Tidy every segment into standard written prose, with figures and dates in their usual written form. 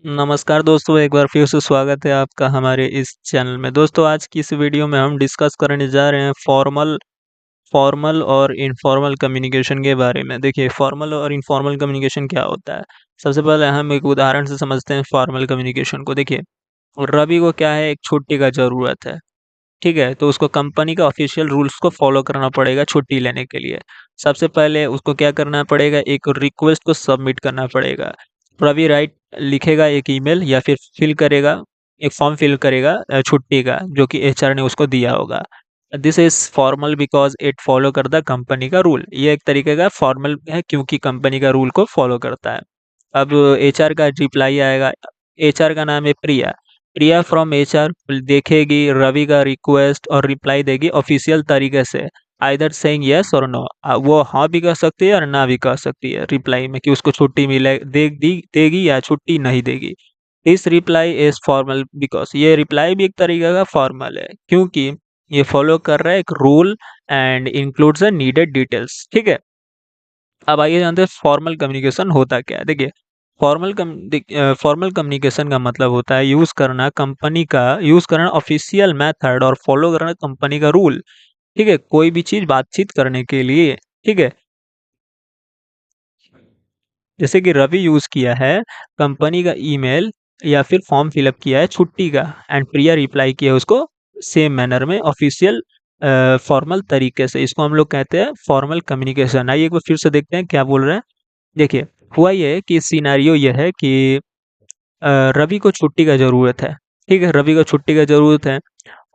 नमस्कार दोस्तों, एक बार फिर से स्वागत है आपका हमारे इस चैनल में। दोस्तों, आज की इस वीडियो में हम डिस्कस करने जा रहे हैं फॉर्मल फॉर्मल और इनफॉर्मल कम्युनिकेशन के बारे में। देखिए, फॉर्मल और इनफॉर्मल कम्युनिकेशन क्या होता है? सबसे पहले हम एक उदाहरण से समझते हैं फॉर्मल कम्युनिकेशन को। देखिए, रवि को क्या है, एक छुट्टी का ज़रूरत है, ठीक है? तो उसको कंपनी का ऑफ़िशियल रूल्स को फ़ॉलो करना पड़ेगा छुट्टी लेने के लिए। सबसे पहले उसको क्या करना पड़ेगा, एक रिक्वेस्ट को सबमिट करना पड़ेगा। रवि लिखेगा एक ईमेल या फिर फ़िल करेगा, एक फ़ॉर्म फ़िल करेगा छुट्टी का, जो कि एचआर ने उसको दिया होगा। This is formal because it follow कर द कंपनी का रूल। ये एक तरीके का फॉर्मल है क्योंकि कंपनी का रूल को फ़ॉलो करता है। अब एचआर का रिप्लाई आएगा, एचआर का नाम है प्रिया। प्रिया फ्रॉम एचआर देखेगी रवि का रिक्वेस्ट और रिप्लाई देगी ऑफिशियल तरीके से, आइदर सेइंग यस और नो। वो हाँ भी कह सकती है और ना भी कह सकती है रिप्लाई में कि उसको छुट्टी देगी या छुट्टी नहीं देगी। इस रिप्लाई इज फॉर्मल बिकॉज ये रिप्लाई भी एक तरीके का फॉर्मल है क्योंकि ये फॉलो कर रहा है एक rule and includes the needed details. ठीक है, अब आइए जानते हैं फॉर्मल कम्युनिकेशन होता क्या है। देखिए, फॉर्मल कम्युनिकेशन का मतलब होता है यूज करना ऑफिशियल मेथड और फॉलो करना कंपनी का रूल। ठीक है, कोई भी चीज बातचीत करने के लिए। ठीक है, जैसे कि रवि यूज किया है कंपनी का ईमेल या फिर फॉर्म फिलअप किया है छुट्टी का, एंड प्रिया रिप्लाई किया है उसको सेम मैनर में ऑफिशियल फॉर्मल तरीके से। इसको हम लोग कहते हैं फॉर्मल कम्युनिकेशन। आइए एक बार फिर से देखते हैं क्या बोल रहे हैं। देखिए, हुआ ये है कि सिनेरियो ये है कि रवि को छुट्टी का ज़रूरत है। ठीक है, रवि को छुट्टी का ज़रूरत है।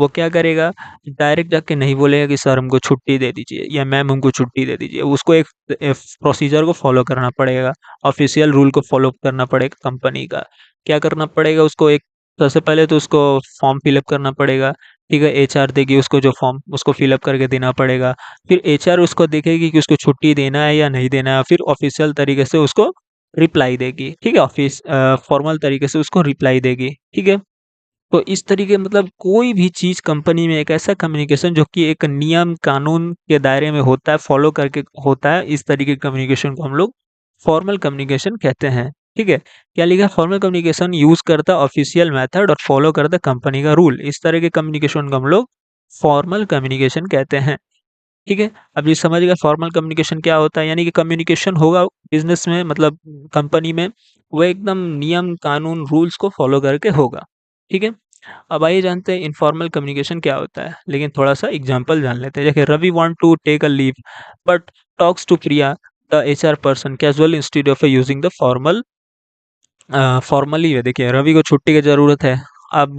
वो क्या करेगा, डायरेक्ट जाके नहीं बोलेगा कि सर हमको छुट्टी दे दीजिए या मैम हमको छुट्टी दे दीजिए। उसको एक प्रोसीजर को फ़ॉलो करना पड़ेगा, ऑफ़िशियल रूल को फ़ॉलो करना पड़ेगा कंपनी का। क्या करना पड़ेगा उसको, एक सबसे पहले तो उसको फॉर्म फिल अप करना पड़ेगा। ठीक है, एचआर देगी उसको जो फॉर्म, उसको फिल अप करके देना पड़ेगा। फिर एचआर उसको देखेगी कि उसको छुट्टी देना है या नहीं देना है, फिर ऑफ़िशियल तरीके से उसको रिप्लाई देगी। ठीक है, फॉर्मल तरीके से उसको रिप्लाई देगी। ठीक है? तो इस तरीके मतलब कोई भी चीज़ कंपनी में एक ऐसा कम्युनिकेशन जो कि एक नियम कानून के दायरे में होता है, फॉलो करके होता है, इस तरीके के कम्युनिकेशन को हम लोग फॉर्मल कम्युनिकेशन कहते हैं। ठीक है? क्या लिखा है, फॉर्मल कम्युनिकेशन यूज़ करता ऑफिशियल मेथड और फॉलो करता कंपनी का रूल। इस तरह के कम्युनिकेशन को हम लोग फॉर्मल कम्युनिकेशन कहते हैं। ठीक है? अब ये समझ गए फॉर्मल कम्युनिकेशन क्या होता है, यानी कि कम्युनिकेशन होगा बिज़नेस में, मतलब कंपनी में, वो एकदम नियम, कानून, रूल्स को फॉलो करके होगा। ठीक है? अब आइए जानते हैं इनफॉर्मल कम्युनिकेशन क्या होता है, लेकिन थोड़ा-सा एग्ज़ाम्पल जान लेते हैं। देखिए, Ravi want to take a leave but talks to Priya the HR person casual instead of using the formally है। देखिए, रवि को छुट्टी की ज़रूरत है। अब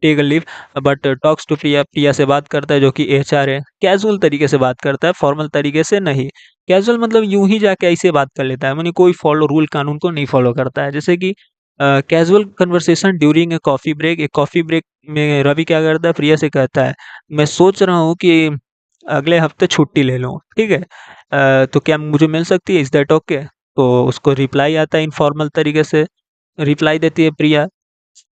take a leave but talks to Priya, Priya से बात करता है जो कि एचआर है। कैज़ुअल तरीके से बात करता है, फॉर्मल तरीके से नहीं। कैज़ुअल मतलब यूँ ही जाके ऐसे बात कर लेता है, माने कोई फॉलो रूल कानून को नहीं फॉलो करता है। जैसे कि casual conversation during a coffee break. एक कॉफ़ी ब्रेक में रवि क्या करता है, प्रिया से कहता है, मैं सोच रहा हूँ कि अगले हफ्ते छुट्टी ले लूँ। ठीक है? तो क्या मुझे मिल सकती है? Is that okay? तो उसको रिप्लाई आता है इनफॉर्मल तरीके से, रिप्लाई देती है प्रिया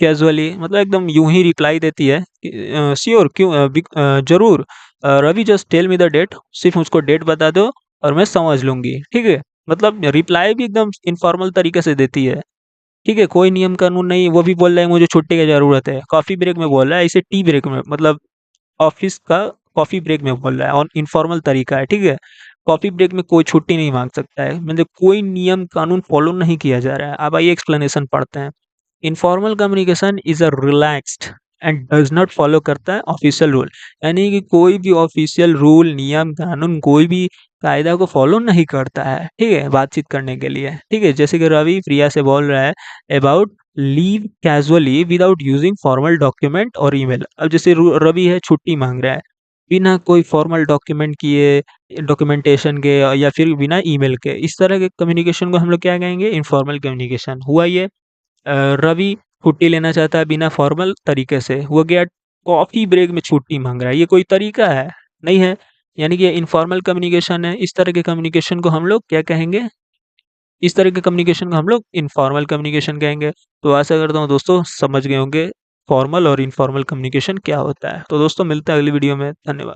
कैज़ुअली, मतलब एकदम यूँ ही रिप्लाई देती है कि श्योर क्यों ज़रूर Ravi just tell me the date, सिर्फ़ मुझको डेट बता दो और मैं समझ लूँगी। ठीक है? मतलब रिप्लाई भी एकदम इनफॉर्मल तरीके से देती है। ठीक है? कोई नियम कानून नहीं, वो भी बोल रहा है मुझे छुट्टी की ज़रूरत है। कॉफ़ी ब्रेक में बोल रहा है, इसे टी ब्रेक में, मतलब ऑफ़िस का कॉफ़ी ब्रेक में बोल रहा है और इनफॉर्मल तरीका है। ठीक है? कॉफ़ी ब्रेक में कोई छुट्टी नहीं माँग सकता है, मतलब कोई नियम कानून फ़ॉलो नहीं किया जा रहा है। अब आइए एक्सप्लेनेशन पढ़ते हैं। Informal communication is a relaxed and does not follow करता है ऑफ़िशियल रूल, यानी कि कोई भी ऑफ़िशियल रूल, नियम, कानून, कोई भी कायदा को फॉलो नहीं करता है, ठीक है? बातचीत करने के लिए, ठीक है? जैसे कि रवि प्रिया से बोल रहा है about leave casually without using formal document और ईमेल। अब जैसे रवि है, छुट्टी माँग रहा है, बिना कोई फॉर्मल डॉक्यूमेंट किए, डॉक्यूमेंटेशन के या फिर बिना ईमेल के, इस तरह के कम्युनिकेशन को हम लोग क्या कहेंगे? Informal communication. हुआ ये रवि छुट्टी लेना चाहता है बिना फॉर्मल तरीके से, वो गया कॉफ़ी ब्रेक में छुट्टी माँग रहा है, ये कोई तरीका है? नहीं है, यानी कि ये इनफॉर्मल कम्युनिकेशन है। इस तरह के कम्युनिकेशन को हम लोग क्या कहेंगे? इस तरह के कम्युनिकेशन को हम लोग इनफॉर्मल कम्युनिकेशन कहेंगे। तो आशा करता हूँ दोस्तों समझ गए होंगे फॉर्मल और इनफॉर्मल कम्युनिकेशन क्या होता है। तो दोस्तों मिलते हैं अगली वीडियो में, धन्यवाद।